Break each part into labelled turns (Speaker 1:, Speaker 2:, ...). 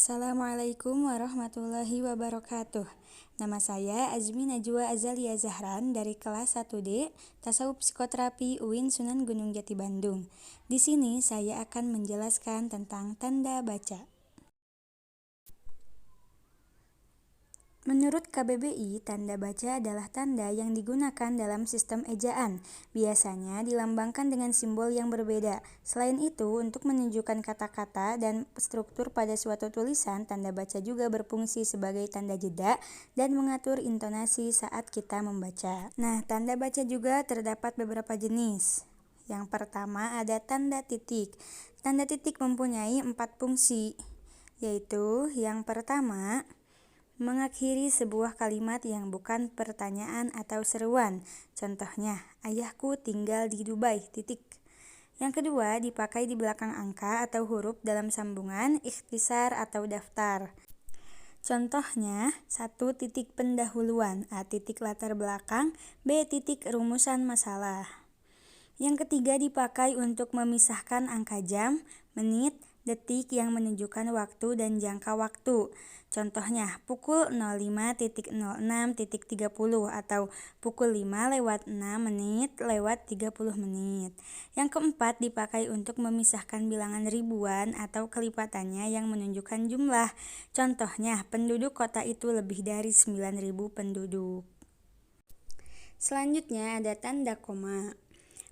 Speaker 1: Assalamualaikum warahmatullahi wabarakatuh. Nama saya Azmi Najwa Azalia Zahran dari kelas 1D Tasawuf Psikoterapi UIN Sunan Gunung Jati Bandung. Di sini saya akan menjelaskan tentang tanda baca. Menurut KBBI, tanda baca adalah tanda yang digunakan dalam sistem ejaan. Biasanya dilambangkan dengan simbol yang berbeda. Selain itu, untuk menunjukkan kata-kata dan struktur pada suatu tulisan, tanda baca juga berfungsi sebagai tanda jeda dan mengatur intonasi saat kita membaca. Nah, tanda baca juga terdapat beberapa jenis. Yang pertama ada tanda titik. Tanda titik mempunyai 4 fungsi, yaitu yang pertama, mengakhiri sebuah kalimat yang bukan pertanyaan atau seruan. Contohnya, ayahku tinggal di Dubai, titik. Yang kedua, dipakai di belakang angka atau huruf dalam sambungan, ikhtisar atau daftar. Contohnya, 1 titik pendahuluan, A titik latar belakang, B titik rumusan masalah. Yang ketiga, dipakai untuk memisahkan angka jam, menit, detik yang menunjukkan waktu dan jangka waktu. Contohnya, pukul 05.06.30 atau pukul 5:06:30. Yang keempat, dipakai untuk memisahkan bilangan ribuan atau kelipatannya yang menunjukkan jumlah. Contohnya, penduduk kota itu lebih dari 9.000 penduduk. Selanjutnya ada tanda koma.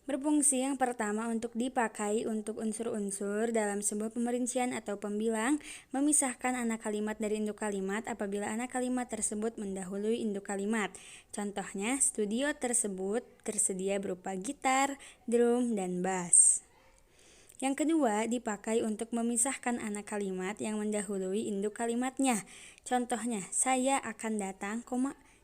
Speaker 1: Berfungsi yang pertama untuk dipakai untuk unsur-unsur dalam sebuah pemerincian atau pembilang, memisahkan anak kalimat dari induk kalimat apabila anak kalimat tersebut mendahului induk kalimat. Contohnya, studio tersebut tersedia berupa gitar, drum, dan bass. Yang kedua, dipakai untuk memisahkan anak kalimat yang mendahului induk kalimatnya. Contohnya, saya akan datang,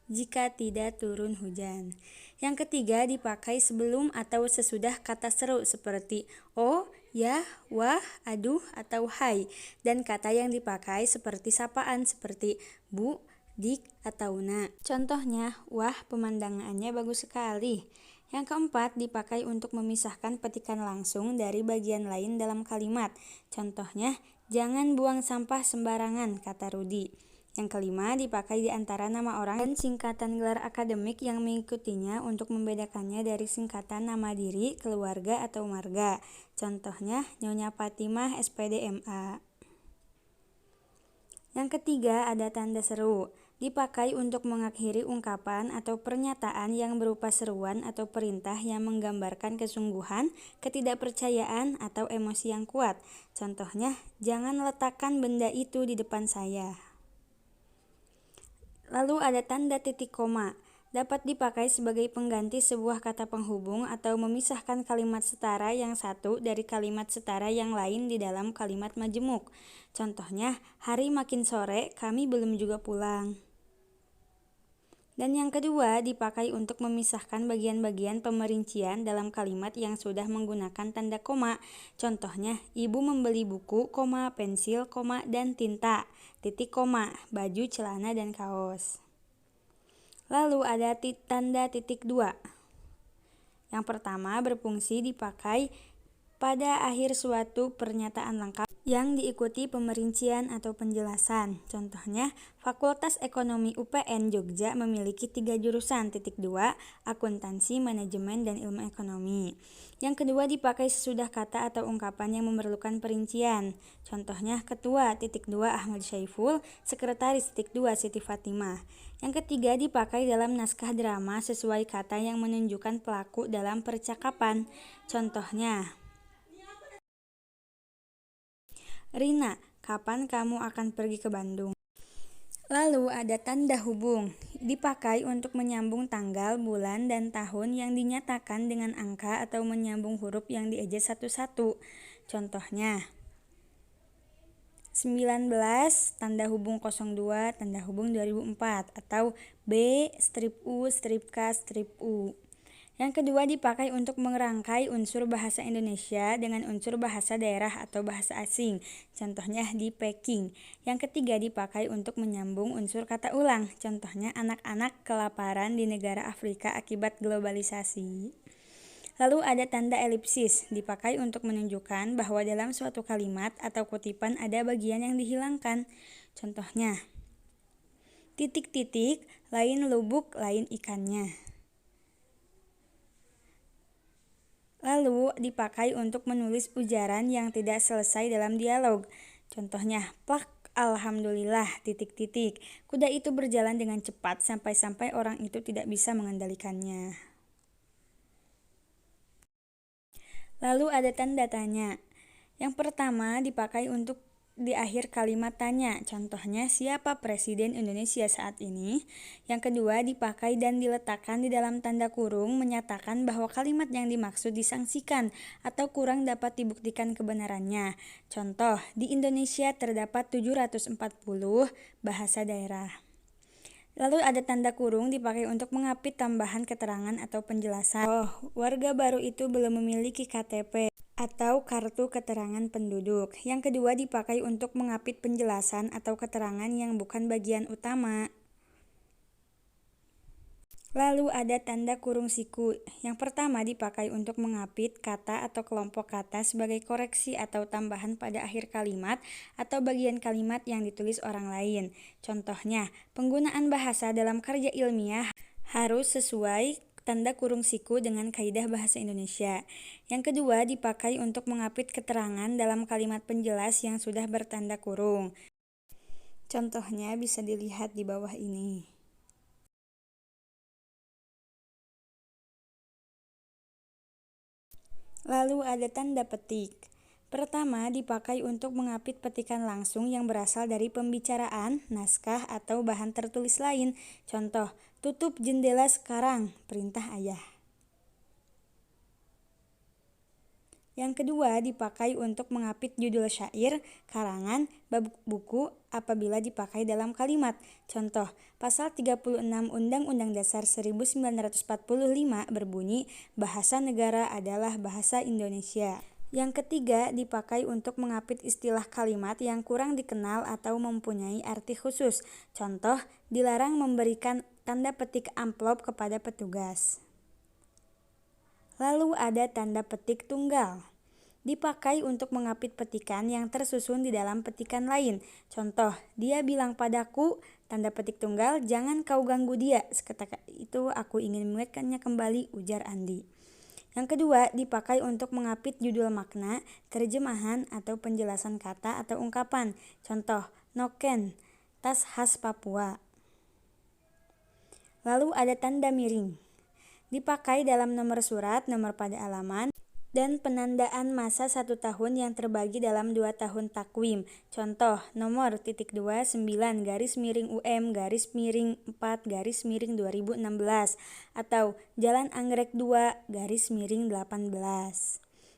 Speaker 1: jika tidak turun hujan. Yang ketiga, dipakai sebelum atau sesudah kata seru seperti oh, ya, wah, aduh, atau hai. Dan kata yang dipakai seperti sapaan seperti bu, dik, atau na. Contohnya, wah, pemandangannya bagus sekali. Yang keempat, dipakai untuk memisahkan petikan langsung dari bagian lain dalam kalimat. Contohnya, jangan buang sampah sembarangan, kata Rudi. Yang kelima, dipakai di antara nama orang dan singkatan gelar akademik yang mengikutinya untuk membedakannya dari singkatan nama diri, keluarga, atau marga. Contohnya, Nyonya Fatimah SPD MA. Yang ketiga, ada tanda seru. Dipakai untuk mengakhiri ungkapan atau pernyataan yang berupa seruan atau perintah yang menggambarkan kesungguhan, ketidakpercayaan, atau emosi yang kuat. Contohnya, jangan letakkan benda itu di depan saya. Lalu ada tanda titik koma. Dapat dipakai sebagai pengganti sebuah kata penghubung atau memisahkan kalimat setara yang satu dari kalimat setara yang lain di dalam kalimat majemuk. Contohnya, hari makin sore, kami belum juga pulang. Dan yang kedua, dipakai untuk memisahkan bagian-bagian pemerincian dalam kalimat yang sudah menggunakan tanda koma. Contohnya, ibu membeli buku, pensil, dan tinta, titik koma, baju, celana, dan kaos. Lalu ada tanda titik 2. Yang pertama, berfungsi dipakai pada akhir suatu pernyataan lengkap yang diikuti pemerincian atau penjelasan. Contohnya, Fakultas Ekonomi UPN Jogja memiliki 3 jurusan, titik 2, akuntansi, manajemen, dan ilmu ekonomi. Yang kedua, dipakai sesudah kata atau ungkapan yang memerlukan perincian. Contohnya, Ketua, titik 2, Ahmad Syaiful, Sekretaris, titik 2, Siti Fatimah. Yang ketiga, dipakai dalam naskah drama sesuai kata yang menunjukkan pelaku dalam percakapan. Contohnya, Rina, kapan kamu akan pergi ke Bandung? Lalu ada tanda hubung. Dipakai untuk menyambung tanggal, bulan, dan tahun yang dinyatakan dengan angka atau menyambung huruf yang dieja satu-satu. Contohnya, 19, tanda hubung 02, tanda hubung 2004, atau B, strip U, strip K, strip U. Yang kedua, dipakai untuk merangkai unsur bahasa Indonesia dengan unsur bahasa daerah atau bahasa asing. Contohnya di packing. Yang ketiga, dipakai untuk menyambung unsur kata ulang. Contohnya, anak-anak kelaparan di negara Afrika akibat globalisasi. Lalu ada tanda elipsis, dipakai untuk menunjukkan bahwa dalam suatu kalimat atau kutipan ada bagian yang dihilangkan. Contohnya, titik-titik, lain lubuk, lain ikannya. Lalu dipakai untuk menulis ujaran yang tidak selesai dalam dialog. Contohnya, plak, alhamdulillah, titik-titik. Kuda itu berjalan dengan cepat sampai-sampai orang itu tidak bisa mengendalikannya. Lalu ada tanda tanya. Yang pertama dipakai untuk di akhir kalimat tanya, contohnya siapa Presiden Indonesia saat ini. Yang kedua dipakai dan diletakkan di dalam tanda kurung menyatakan bahwa kalimat yang dimaksud disangsikan atau kurang dapat dibuktikan kebenarannya. Contoh, di Indonesia terdapat 740 bahasa daerah. Lalu ada tanda kurung dipakai untuk mengapit tambahan keterangan atau penjelasan. Warga baru itu belum memiliki KTP atau kartu keterangan penduduk. Yang kedua dipakai untuk mengapit penjelasan atau keterangan yang bukan bagian utama. Lalu ada tanda kurung siku. Yang pertama dipakai untuk mengapit kata atau kelompok kata sebagai koreksi atau tambahan pada akhir kalimat atau bagian kalimat yang ditulis orang lain. Contohnya, penggunaan bahasa dalam karya ilmiah harus sesuai tanda kurung siku dengan kaidah bahasa Indonesia. Yang kedua dipakai untuk mengapit keterangan dalam kalimat penjelas yang sudah bertanda kurung. Contohnya bisa dilihat di bawah ini. Lalu ada tanda petik. Pertama dipakai untuk mengapit petikan langsung yang berasal dari pembicaraan, naskah, atau bahan tertulis lain. Contoh, tutup jendela sekarang, perintah ayah. Yang kedua dipakai untuk mengapit judul syair, karangan, bab buku apabila dipakai dalam kalimat. Contoh, pasal 36 Undang-Undang Dasar 1945 berbunyi, bahasa negara adalah bahasa Indonesia. Yang ketiga dipakai untuk mengapit istilah kalimat yang kurang dikenal atau mempunyai arti khusus. Contoh, dilarang memberikan tanda petik amplop kepada petugas. Lalu ada tanda petik tunggal. Dipakai untuk mengapit petikan yang tersusun di dalam petikan lain. Contoh, dia bilang padaku, tanda petik tunggal, jangan kau ganggu dia. Seketika itu aku ingin mengingatkannya kembali, ujar Andi. Yang kedua, dipakai untuk mengapit judul makna, terjemahan, atau penjelasan kata atau ungkapan. Contoh, noken, tas khas Papua. Lalu ada tanda miring. Dipakai dalam nomor surat, nomor pada alaman, dan penandaan masa 1 tahun yang terbagi dalam 2 tahun takwim. Contoh, nomor .29 garis miring UM garis miring 4 garis miring 2016 atau Jalan Anggrek 2 garis miring 18.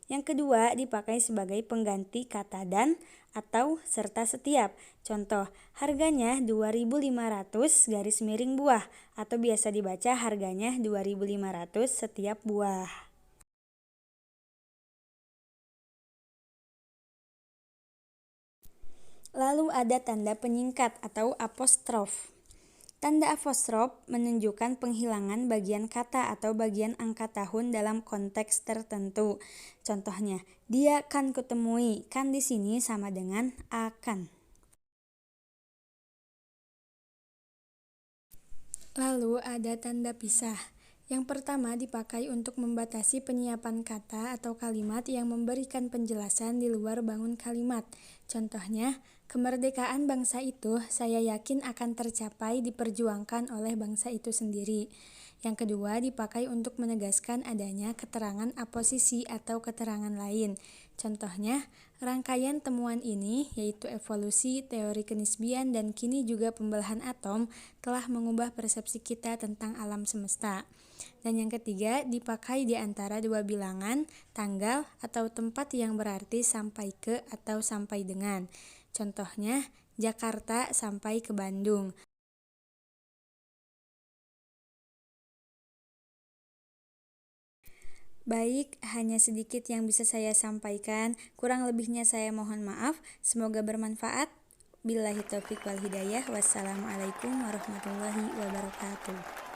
Speaker 1: Yang kedua dipakai sebagai pengganti kata dan atau serta setiap. Contoh, harganya 2.500 garis miring buah atau biasa dibaca harganya 2.500 setiap buah. Lalu ada tanda penyingkat atau apostrof. Tanda apostrof menunjukkan penghilangan bagian kata atau bagian angka tahun dalam konteks tertentu. Contohnya, dia kan kutemui, kan di sini sama dengan akan. Lalu ada tanda pisah. Yang pertama dipakai untuk membatasi penyiapan kata atau kalimat yang memberikan penjelasan di luar bangun kalimat. Contohnya, kemerdekaan bangsa itu saya yakin akan tercapai diperjuangkan oleh bangsa itu sendiri. Yang kedua dipakai untuk menegaskan adanya keterangan aposisi atau keterangan lain. Contohnya, rangkaian temuan ini yaitu evolusi, teori kenisbian, dan kini juga pembelahan atom telah mengubah persepsi kita tentang alam semesta. Dan yang ketiga dipakai di antara dua bilangan, tanggal, atau tempat yang berarti sampai ke atau sampai dengan. Contohnya, Jakarta sampai ke Bandung. Baik, hanya sedikit yang bisa saya sampaikan. Kurang lebihnya saya mohon maaf. Semoga bermanfaat. Billahi taufiq wal hidayah. Wassalamualaikum warahmatullahi wabarakatuh.